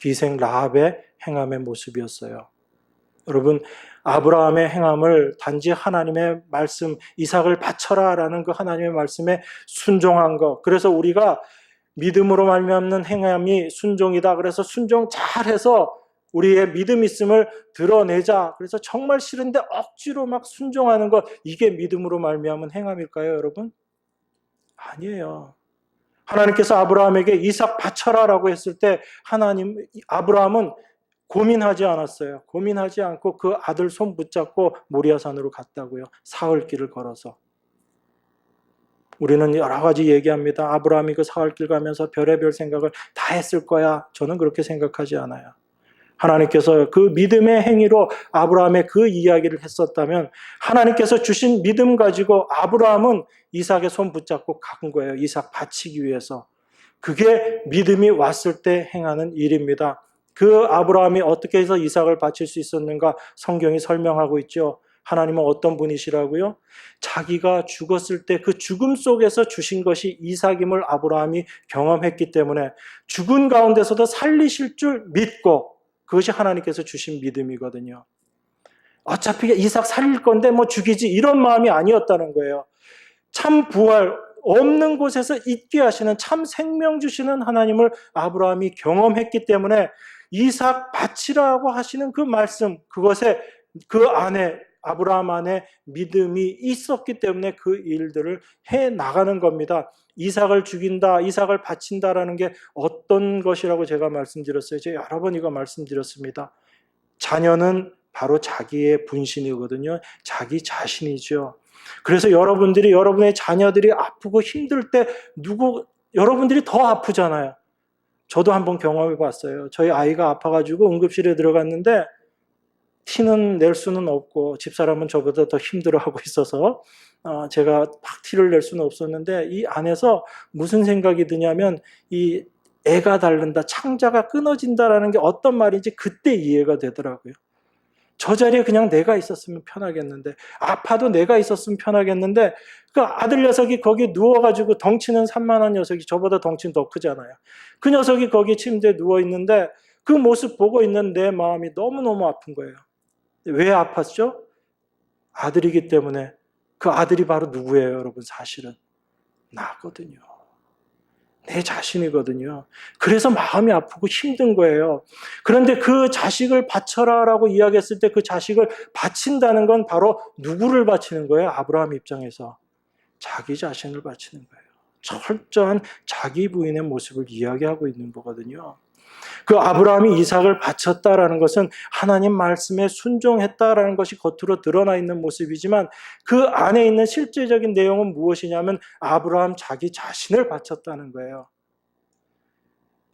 기생 라합의 행함의 모습이었어요. 여러분, 아브라함의 행함을 단지 하나님의 말씀, 이삭을 바쳐라 라는 그 하나님의 말씀에 순종한 것. 그래서 우리가 믿음으로 말미암는 행함이 순종이다. 그래서 순종 잘해서 우리의 믿음 있음을 드러내자. 그래서 정말 싫은데 억지로 막 순종하는 것. 이게 믿음으로 말미암은 행함일까요, 여러분? 아니에요. 하나님께서 아브라함에게 이삭 바쳐라 라고 했을 때 아브라함은 고민하지 않았어요. 고민하지 않고 그 아들 손 붙잡고 모리아산으로 갔다고요. 사흘길을 걸어서. 우리는 여러 가지 얘기합니다. 아브라함이 그 사흘길 가면서 별의별 생각을 다 했을 거야. 저는 그렇게 생각하지 않아요. 하나님께서 그 믿음의 행위로 아브라함의 그 이야기를 했었다면 하나님께서 주신 믿음 가지고 아브라함은 이삭의 손 붙잡고 간 거예요. 이삭 바치기 위해서. 그게 믿음이 왔을 때 행하는 일입니다. 그 아브라함이 어떻게 해서 이삭을 바칠 수 있었는가 성경이 설명하고 있죠. 하나님은 어떤 분이시라고요? 자기가 죽었을 때 그 죽음 속에서 주신 것이 이삭임을 아브라함이 경험했기 때문에 죽은 가운데서도 살리실 줄 믿고 그것이 하나님께서 주신 믿음이거든요. 어차피 이삭 살릴 건데 죽이지 이런 마음이 아니었다는 거예요. 참 부활, 없는 곳에서 있게 하시는 참 생명 주시는 하나님을 아브라함이 경험했기 때문에 이삭 바치라고 하시는 그 말씀, 그것에 그 안에 아브라함 안에 믿음이 있었기 때문에 그 일들을 해 나가는 겁니다. 이삭을 죽인다, 이삭을 바친다라는 게 어떤 것이라고 제가 말씀드렸어요. 제가 여러 번 이거 말씀드렸습니다. 자녀는 바로 자기의 분신이거든요. 자기 자신이죠. 그래서 여러분들이 여러분의 자녀들이 아프고 힘들 때 여러분들이 더 아프잖아요. 저도 한번 경험해 봤어요. 저희 아이가 아파가지고 응급실에 들어갔는데 티는 낼 수는 없고 집사람은 저보다 더 힘들어하고 있어서 제가 막 티를 낼 수는 없었는데 이 안에서 무슨 생각이 드냐면 이 애가 닳는다, 창자가 끊어진다라는 게 어떤 말인지 그때 이해가 되더라고요. 저 자리에 그냥 내가 있었으면 편하겠는데, 아파도 내가 있었으면 편하겠는데, 그 아들 녀석이 거기 누워가지고 덩치는 산만한 녀석이 저보다 덩치는 더 크잖아요. 그 녀석이 거기 침대에 누워있는데 그 모습 보고 있는 내 마음이 너무너무 아픈 거예요. 왜 아팠죠? 아들이기 때문에. 그 아들이 바로 누구예요, 여러분? 사실은 나거든요. 내 자신이거든요. 그래서 마음이 아프고 힘든 거예요. 그런데 그 자식을 바쳐라라고 이야기했을 때 그 자식을 바친다는 건 바로 누구를 바치는 거예요? 아브라함 입장에서 자기 자신을 바치는 거예요. 철저한 자기 부인의 모습을 이야기하고 있는 거거든요. 그 아브라함이 이삭을 바쳤다라는 것은 하나님 말씀에 순종했다라는 것이 겉으로 드러나 있는 모습이지만 그 안에 있는 실제적인 내용은 무엇이냐면 아브라함 자기 자신을 바쳤다는 거예요.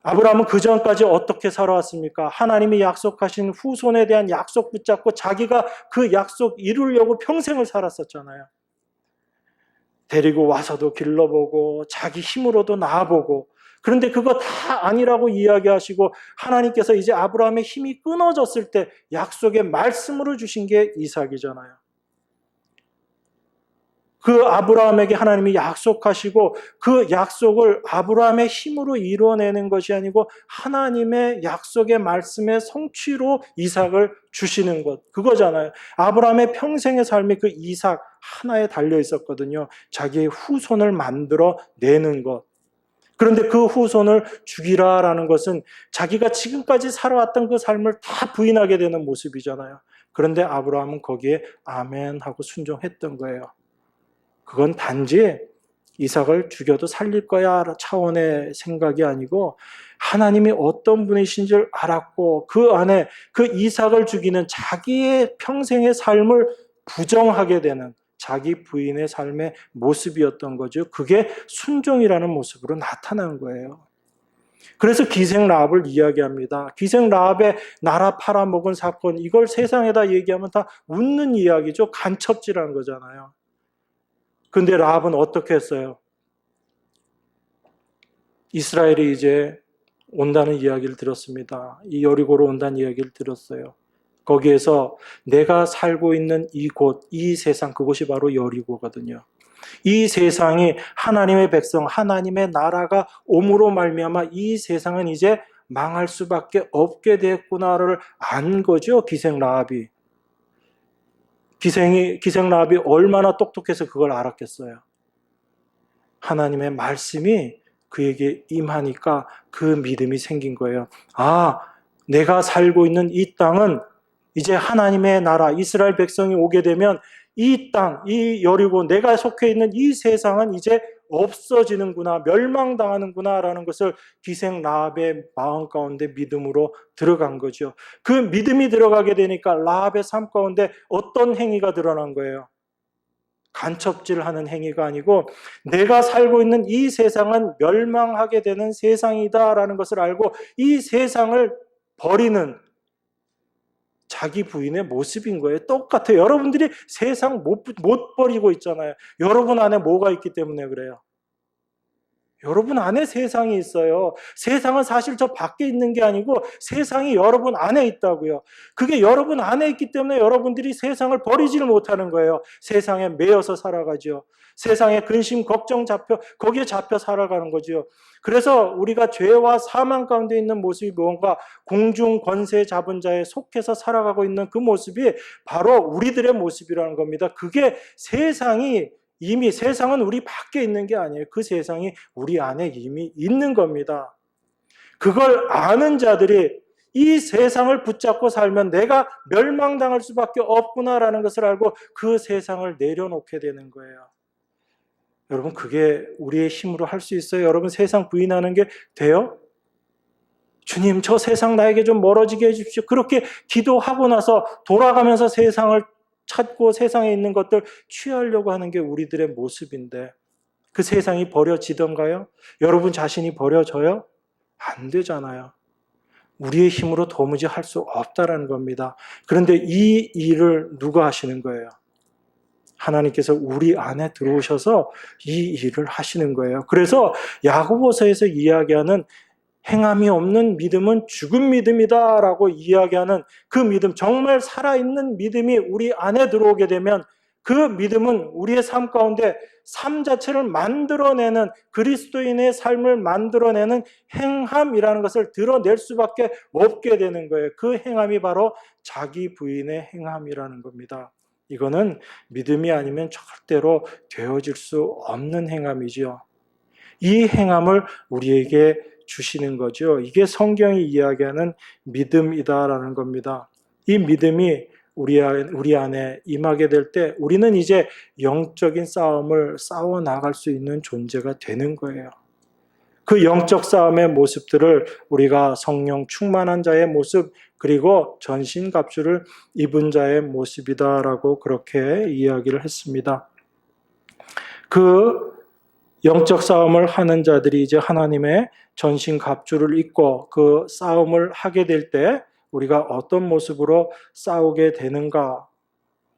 아브라함은 그 전까지 어떻게 살아왔습니까? 하나님이 약속하신 후손에 대한 약속 붙잡고 자기가 그 약속 이루려고 평생을 살았었잖아요. 데리고 와서도 길러보고 자기 힘으로도 나아보고 그런데 그거 다 아니라고 이야기하시고 하나님께서 이제 아브라함의 힘이 끊어졌을 때 약속의 말씀으로 주신 게 이삭이잖아요. 그 아브라함에게 하나님이 약속하시고 그 약속을 아브라함의 힘으로 이루어내는 것이 아니고 하나님의 약속의 말씀의 성취로 이삭을 주시는 것, 그거잖아요. 아브라함의 평생의 삶이 그 이삭 하나에 달려 있었거든요. 자기의 후손을 만들어 내는 것. 그런데 그 후손을 죽이라라는 것은 자기가 지금까지 살아왔던 그 삶을 다 부인하게 되는 모습이잖아요. 그런데 아브라함은 거기에 아멘 하고 순종했던 거예요. 그건 단지 이삭을 죽여도 살릴 거야 차원의 생각이 아니고 하나님이 어떤 분이신 줄 알았고 그 안에 그 이삭을 죽이는 자기의 평생의 삶을 부정하게 되는 자기 부인의 삶의 모습이었던 거죠. 그게 순종이라는 모습으로 나타난 거예요. 그래서 기생 라합을 이야기합니다. 기생 라합의 나라 팔아먹은 사건, 이걸 세상에다 얘기하면 다 웃는 이야기죠. 간첩질한 거잖아요. 근데 라합은 어떻게 했어요? 이스라엘이 이제 온다는 이야기를 들었습니다. 이 여리고로 온다는 이야기를 들었어요. 거기에서 내가 살고 있는 이곳, 이 세상, 그곳이 바로 여리고거든요. 이 세상이 하나님의 백성, 하나님의 나라가 옴으로 말미암아 이 세상은 이제 망할 수밖에 없게 됐구나를 안 거죠. 기생 라합이. 기생 라합이 얼마나 똑똑해서 그걸 알았겠어요. 하나님의 말씀이 그에게 임하니까 그 믿음이 생긴 거예요. 아, 내가 살고 있는 이 땅은 이제 하나님의 나라, 이스라엘 백성이 오게 되면 이 땅, 이 여리고 내가 속해 있는 이 세상은 이제 없어지는구나, 멸망당하는구나 라는 것을 기생 라합의 마음 가운데 믿음으로 들어간 거죠. 그 믿음이 들어가게 되니까 라합의 삶 가운데 어떤 행위가 드러난 거예요? 간첩질하는 행위가 아니고 내가 살고 있는 이 세상은 멸망하게 되는 세상이다라는 것을 알고 이 세상을 버리는 자기 부인의 모습인 거예요. 똑같아요. 여러분들이 세상 못 버리고 있잖아요. 여러분 안에 뭐가 있기 때문에 그래요. 여러분 안에 세상이 있어요. 세상은 사실 저 밖에 있는 게 아니고 세상이 여러분 안에 있다고요. 그게 여러분 안에 있기 때문에 여러분들이 세상을 버리지를 못하는 거예요. 세상에 매여서 살아가죠. 세상에 근심, 걱정 거기에 잡혀 살아가는 거죠. 그래서 우리가 죄와 사망 가운데 있는 모습이 뭔가 공중 권세 잡은 자에 속해서 살아가고 있는 그 모습이 바로 우리들의 모습이라는 겁니다. 그게 이미 세상은 우리 밖에 있는 게 아니에요. 그 세상이 우리 안에 이미 있는 겁니다. 그걸 아는 자들이 이 세상을 붙잡고 살면 내가 멸망당할 수밖에 없구나라는 것을 알고 그 세상을 내려놓게 되는 거예요. 여러분, 그게 우리의 힘으로 할 수 있어요? 여러분, 세상 부인하는 게 돼요? 주님, 저 세상 나에게 좀 멀어지게 해주십시오. 그렇게 기도하고 나서 돌아가면서 세상을 찾고 세상에 있는 것들 취하려고 하는 게 우리들의 모습인데 그 세상이 버려지던가요? 여러분 자신이 버려져요? 안 되잖아요. 우리의 힘으로 도무지 할 수 없다라는 겁니다. 그런데 이 일을 누가 하시는 거예요? 하나님께서 우리 안에 들어오셔서 이 일을 하시는 거예요. 그래서 야고보서에서 이야기하는 행함이 없는 믿음은 죽은 믿음이다라고 이야기하는 그 믿음, 정말 살아있는 믿음이 우리 안에 들어오게 되면 그 믿음은 우리의 삶 가운데 삶 자체를 만들어내는 그리스도인의 삶을 만들어내는 행함이라는 것을 드러낼 수밖에 없게 되는 거예요. 그 행함이 바로 자기 부인의 행함이라는 겁니다. 이거는 믿음이 아니면 절대로 되어질 수 없는 행함이죠. 이 행함을 우리에게 주시는 거죠. 이게 성경이 이야기하는 믿음이다라는 겁니다. 이 믿음이 우리 안에 임하게 될 때 우리는 이제 영적인 싸움을 싸워 나갈 수 있는 존재가 되는 거예요. 그 영적 싸움의 모습들을 우리가 성령 충만한 자의 모습 그리고 전신갑주를 입은 자의 모습이다라고 그렇게 이야기를 했습니다. 그 영적 싸움을 하는 자들이 이제 하나님의 전신갑주를 입고 그 싸움을 하게 될 때 우리가 어떤 모습으로 싸우게 되는가,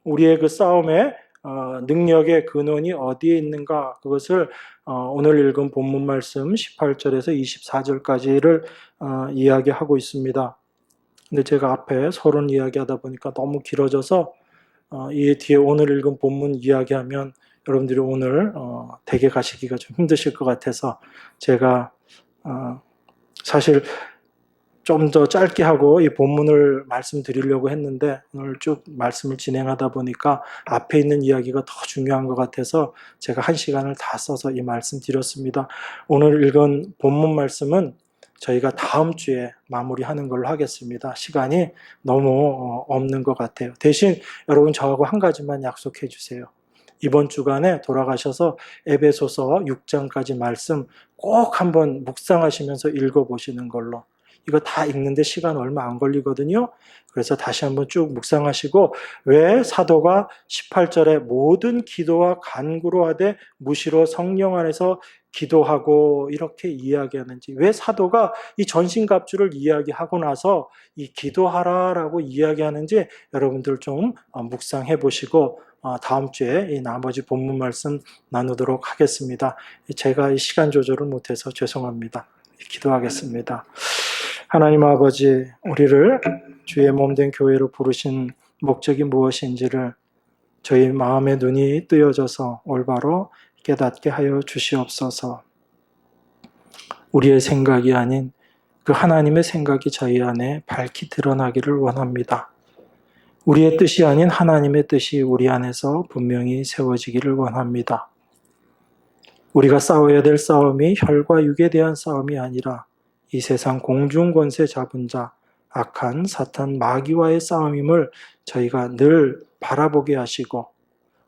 우리의 그 싸움의 능력의 근원이 어디에 있는가, 그것을 오늘 읽은 본문 말씀 18절에서 24절까지를 이야기하고 있습니다. 근데 제가 앞에 서론 이야기하다 보니까 너무 길어져서 이 뒤에 오늘 읽은 본문 이야기하면 여러분들이 오늘 댁에 가시기가 좀 힘드실 것 같아서 제가 사실 좀 더 짧게 하고 이 본문을 말씀드리려고 했는데 오늘 쭉 말씀을 진행하다 보니까 앞에 있는 이야기가 더 중요한 것 같아서 제가 1시간을 다 써서 이 말씀 드렸습니다. 오늘 읽은 본문 말씀은 저희가 다음 주에 마무리하는 걸로 하겠습니다. 시간이 너무 없는 것 같아요. 대신 여러분 저하고 한 가지만 약속해 주세요. 이번 주간에 돌아가셔서 에베소서 6장까지 말씀 꼭 한번 묵상하시면서 읽어보시는 걸로. 이거 다 읽는데 시간 얼마 안 걸리거든요. 그래서 다시 한번 쭉 묵상하시고 왜 사도가 18절에 모든 기도와 간구로 하되 무시로 성령 안에서 기도하고 이렇게 이야기하는지, 왜 사도가 이 전신갑주를 이야기하고 나서 이 기도하라라고 이야기하는지 여러분들 좀 묵상해 보시고 다음 주에 이 나머지 본문 말씀 나누도록 하겠습니다. 제가 이 시간 조절을 못해서 죄송합니다. 기도하겠습니다. 하나님 아버지, 우리를 주의 몸된 교회로 부르신 목적이 무엇인지를 저희 마음의 눈이 뜨여져서 올바로 깨닫게 하여 주시옵소서. 우리의 생각이 아닌 그 하나님의 생각이 저희 안에 밝히 드러나기를 원합니다. 우리의 뜻이 아닌 하나님의 뜻이 우리 안에서 분명히 세워지기를 원합니다. 우리가 싸워야 될 싸움이 혈과 육에 대한 싸움이 아니라 이 세상 공중권세 잡은 자, 악한 사탄 마귀와의 싸움임을 저희가 늘 바라보게 하시고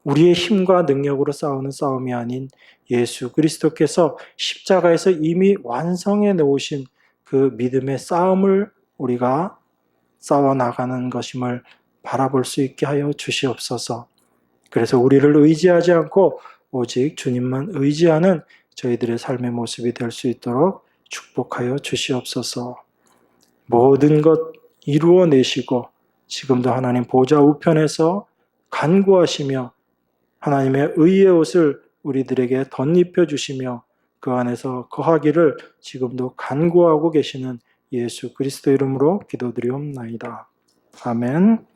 우리의 힘과 능력으로 싸우는 싸움이 아닌 예수 그리스도께서 십자가에서 이미 완성해 놓으신 그 믿음의 싸움을 우리가 싸워나가는 것임을 바라볼 수 있게 하여 주시옵소서. 그래서 우리를 의지하지 않고 오직 주님만 의지하는 저희들의 삶의 모습이 될 수 있도록 축복하여 주시옵소서. 모든 것 이루어내시고 지금도 하나님 보좌 우편에서 간구하시며 하나님의 의의 옷을 우리들에게 덧입혀 주시며 그 안에서 거하기를 지금도 간구하고 계시는 예수 그리스도 이름으로 기도드리옵나이다. 아멘.